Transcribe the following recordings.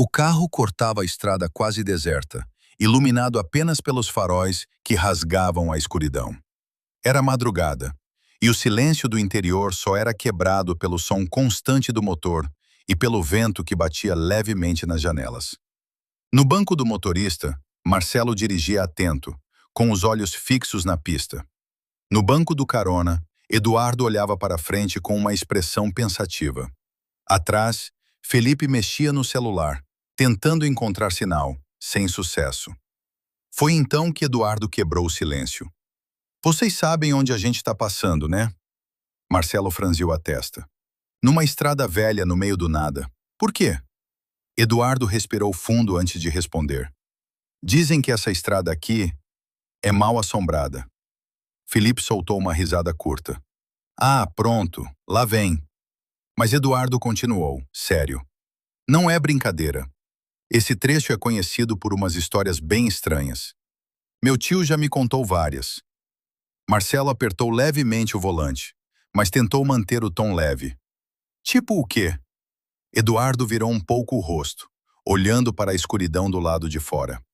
O carro cortava a estrada quase deserta, iluminado apenas pelos faróis que rasgavam a escuridão. Era madrugada, e o silêncio do interior só era quebrado pelo som constante do motor e pelo vento que batia levemente nas janelas. No banco do motorista, Marcelo dirigia atento, com os olhos fixos na pista. No banco do carona, Eduardo olhava para frente com uma expressão pensativa. Atrás, Felipe mexia no celular, tentando encontrar sinal, sem sucesso. Foi então que Eduardo quebrou o silêncio. Vocês sabem onde a gente está passando, né? Marcelo franziu a testa. Numa estrada velha no meio do nada. Por quê? Eduardo respirou fundo antes de responder. Dizem que essa estrada aqui é mal assombrada. Felipe soltou uma risada curta. Ah, pronto, lá vem. Mas Eduardo continuou, sério. Não é brincadeira. Esse trecho é conhecido por umas histórias bem estranhas. Meu tio já me contou várias. Marcelo apertou levemente o volante, mas tentou manter o tom leve. Tipo o quê? Eduardo virou um pouco o rosto, olhando para a escuridão do lado de fora.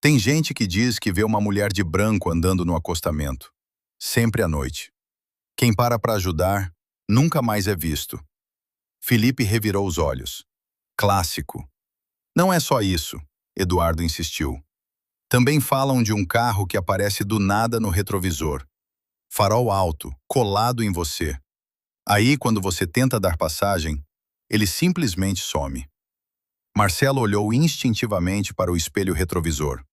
Tem gente que diz que vê uma mulher de branco andando no acostamento. Sempre à noite. Quem para ajudar, nunca mais é visto. Felipe revirou os olhos. Clássico. Não é só isso, Eduardo insistiu. Também falam de um carro que aparece do nada no retrovisor. Farol alto, colado em você. Aí, quando você tenta dar passagem, ele simplesmente some. Marcelo olhou instintivamente para o espelho retrovisor.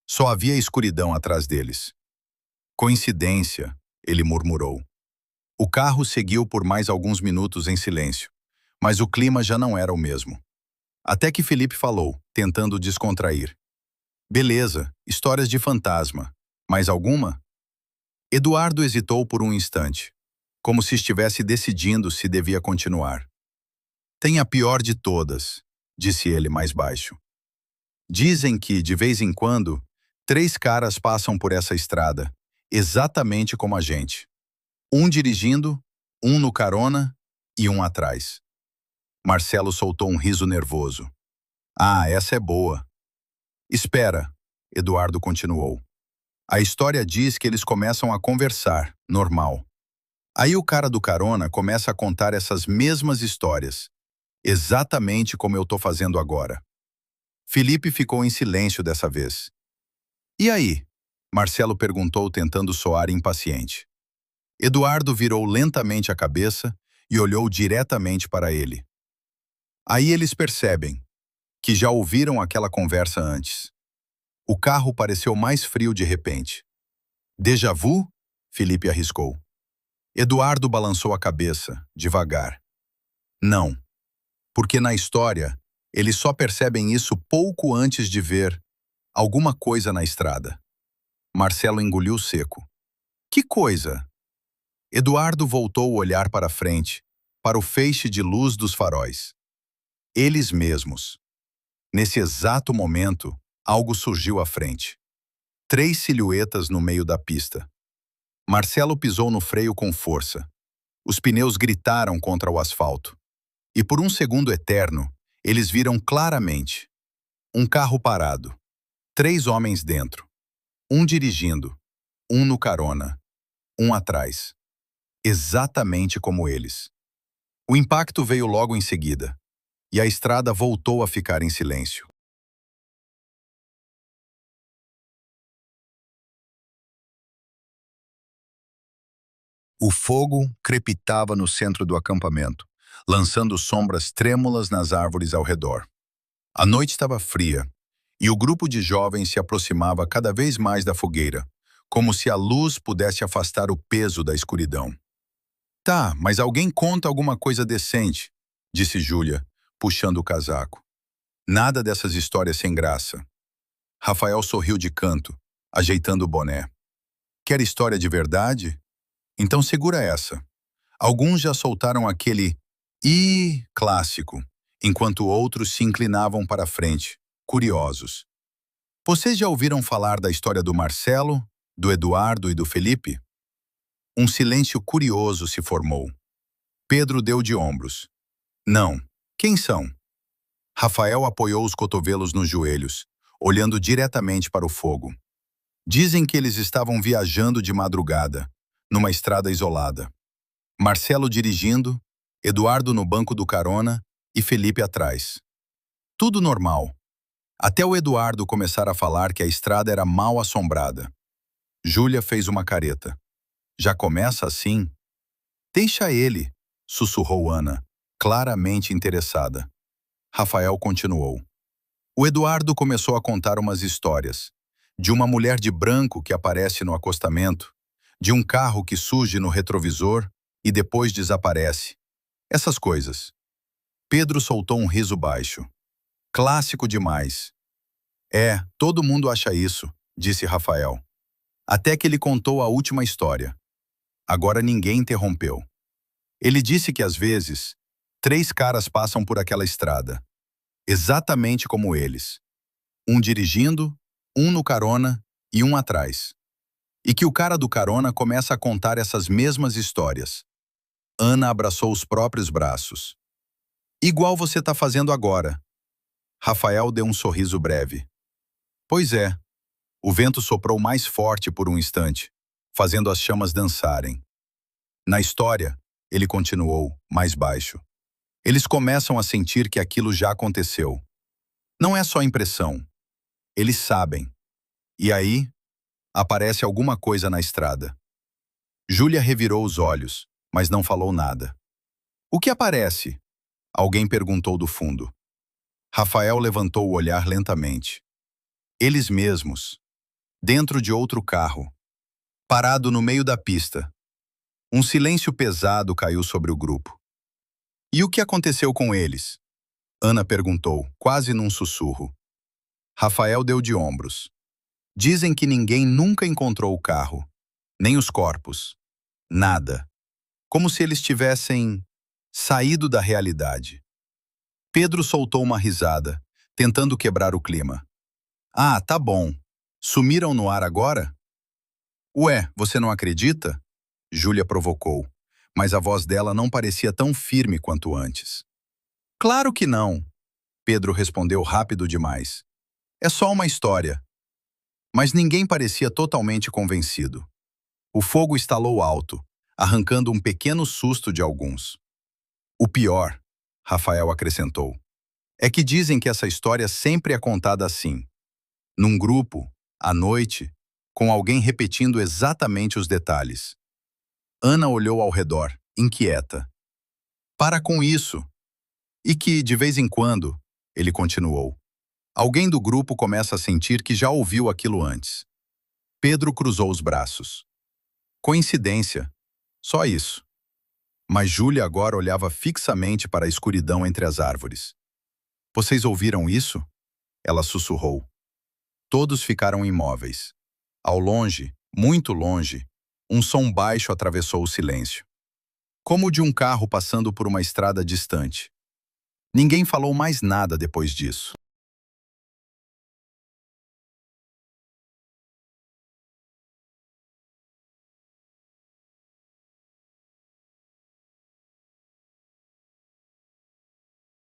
Só havia escuridão atrás deles. Coincidência, ele murmurou. O carro seguiu por mais alguns minutos em silêncio, mas o clima já não era o mesmo. Até que Felipe falou, tentando descontrair. Beleza, histórias de fantasma. Mais alguma? Eduardo hesitou por um instante, como se estivesse decidindo se devia continuar. Tem a pior de todas, disse ele mais baixo. Dizem que, de vez em quando, 3 caras passam por essa estrada, exatamente como a gente. Um dirigindo, um no carona e um atrás. Marcelo soltou um riso nervoso. Ah, essa é boa. Espera, Eduardo continuou. A história diz que eles começam a conversar, normal. Aí o cara do carona começa a contar essas mesmas histórias, exatamente como eu tô fazendo agora. Felipe ficou em silêncio dessa vez. E aí? Marcelo perguntou, tentando soar impaciente. Eduardo virou lentamente a cabeça e olhou diretamente para ele. Aí eles percebem que já ouviram aquela conversa antes. O carro pareceu mais frio de repente. Déjà vu? Felipe arriscou. Eduardo balançou a cabeça, devagar. Não, porque na história, eles só percebem isso pouco antes de ver alguma coisa na estrada. Marcelo engoliu seco. Que coisa? Eduardo voltou o olhar para frente, para o feixe de luz dos faróis. Eles mesmos. Nesse exato momento, algo surgiu à frente. 3 silhuetas no meio da pista. Marcelo pisou no freio com força. Os pneus gritaram contra o asfalto. E por um segundo eterno, eles viram claramente. Um carro parado. 3 homens dentro. Um dirigindo. Um no carona. Um atrás. Exatamente como eles. O impacto veio logo em seguida. E a estrada voltou a ficar em silêncio. O fogo crepitava no centro do acampamento, lançando sombras trêmulas nas árvores ao redor. A noite estava fria, e o grupo de jovens se aproximava cada vez mais da fogueira, como se a luz pudesse afastar o peso da escuridão. Tá, mas alguém conta alguma coisa decente, disse Júlia, puxando o casaco. Nada dessas histórias sem graça. Rafael sorriu de canto, ajeitando o boné. Quer história de verdade? Então segura essa. Alguns já soltaram aquele "ih" clássico, enquanto outros se inclinavam para a frente, curiosos. Vocês já ouviram falar da história do Marcelo, do Eduardo e do Felipe? Um silêncio curioso se formou. Pedro deu de ombros. Não. Quem são? Rafael apoiou os cotovelos nos joelhos, olhando diretamente para o fogo. Dizem que eles estavam viajando de madrugada, numa estrada isolada. Marcelo dirigindo, Eduardo no banco do carona e Felipe atrás. Tudo normal. Até o Eduardo começar a falar que a estrada era mal assombrada. Júlia fez uma careta. Já começa assim? Deixa ele, sussurrou Ana, claramente interessada. Rafael continuou. O Eduardo começou a contar umas histórias. De uma mulher de branco que aparece no acostamento, de um carro que surge no retrovisor e depois desaparece. Essas coisas. Pedro soltou um riso baixo. Clássico demais. É, todo mundo acha isso, disse Rafael. Até que ele contou a última história. Agora ninguém interrompeu. Ele disse que, às vezes, 3 caras passam por aquela estrada. Exatamente como eles. Um dirigindo, um no carona e um atrás. E que o cara do carona começa a contar essas mesmas histórias. Ana abraçou os próprios braços. Igual você está fazendo agora. Rafael deu um sorriso breve. Pois é. O vento soprou mais forte por um instante, fazendo as chamas dançarem. Na história, ele continuou, mais baixo. Eles começam a sentir que aquilo já aconteceu. Não é só impressão. Eles sabem. E aí, aparece alguma coisa na estrada. Júlia revirou os olhos, mas não falou nada. O que aparece? Alguém perguntou do fundo. Rafael levantou o olhar lentamente. Eles mesmos. Dentro de outro carro. Parado no meio da pista. Um silêncio pesado caiu sobre o grupo. E o que aconteceu com eles? Ana perguntou, quase num sussurro. Rafael deu de ombros. Dizem que ninguém nunca encontrou o carro. Nem os corpos. Nada. Como se eles tivessem saído da realidade. Pedro soltou uma risada, tentando quebrar o clima. Ah, tá bom. Sumiram no ar agora? Ué, você não acredita? Júlia provocou, mas a voz dela não parecia tão firme quanto antes. Claro que não, Pedro respondeu rápido demais. É só uma história. Mas ninguém parecia totalmente convencido. O fogo estalou alto, arrancando um pequeno susto de alguns. O pior, Rafael acrescentou, é que dizem que essa história sempre é contada assim. Num grupo, à noite, com alguém repetindo exatamente os detalhes. Ana olhou ao redor, inquieta. Para com isso. E que, de vez em quando, ele continuou, alguém do grupo começa a sentir que já ouviu aquilo antes. Pedro cruzou os braços. Coincidência. Só isso. Mas Júlia agora olhava fixamente para a escuridão entre as árvores. Vocês ouviram isso? Ela sussurrou. Todos ficaram imóveis. Ao longe, muito longe, um som baixo atravessou o silêncio. Como o de um carro passando por uma estrada distante. Ninguém falou mais nada depois disso.